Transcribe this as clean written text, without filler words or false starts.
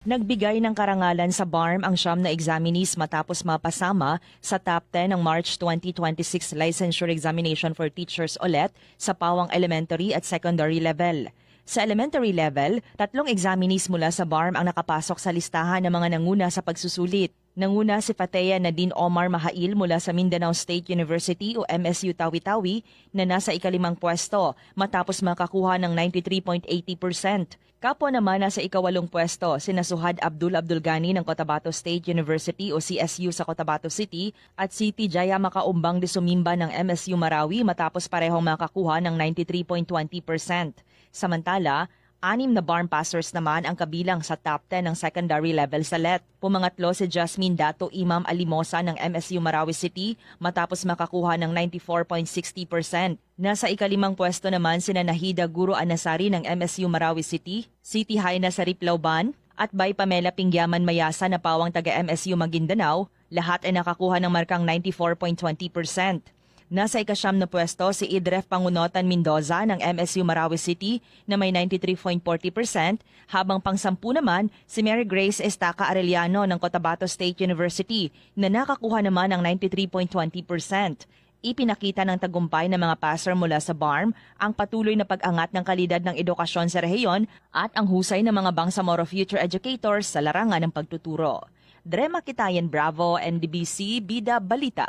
Nagbigay ng karangalan sa BARM ang siyam na examinees matapos mapasama sa top 10 ng March 2026 Licensure Examination for Teachers ulit sa Pawang Elementary at Secondary level. Sa elementary level, 3 examinees mula sa BARM ang nakapasok sa listahan ng mga nanguna sa pagsusulit. Nanguna si Fatea Nadine Omar Mahail mula sa Mindanao State University o MSU Tawi-Tawi na nasa ika-5 pwesto matapos makakuha ng 93.80%. Kapwa naman nasa ika-8 pwesto sina Suhad Abdul Gani ng Cotabato State University o CSU sa Cotabato City at Siti Jaya Makaumbang de Sumimba ng MSU Marawi matapos parehong makakuha ng 93.20%. Samantala, 6 na BARM passers naman ang kabilang sa top 10 ng secondary level sa LET. Pumangatlo si Jasmine Dato Imam Alimosa ng MSU Marawi City matapos makakuha ng 94.60%. Nasa ika-5 pwesto naman sina Nahida Guro Anasari ng MSU Marawi City, Siti Haina Sarip Lauban, at Bay Pamela Pingyaman Mayasa na pawang taga-MSU Maguindanao, lahat ay nakakuha ng markang 94.20%. Nasa ika-9 na pwesto si Idref Pangunotan Mendoza ng MSU Marawi City na may 93.40%, habang pang-10 naman si Mary Grace Estaca Arellano ng Cotabato State University na nakakuha naman ng 93.20%. Ipinakita ng tagumpay ng mga passer mula sa BARM ang patuloy na pag-angat ng kalidad ng edukasyon sa rehiyon at ang husay ng mga Bangsamoro future educators sa larangan ng pagtuturo. Drema Kitayan Bravo, NDBC, Bida Balita.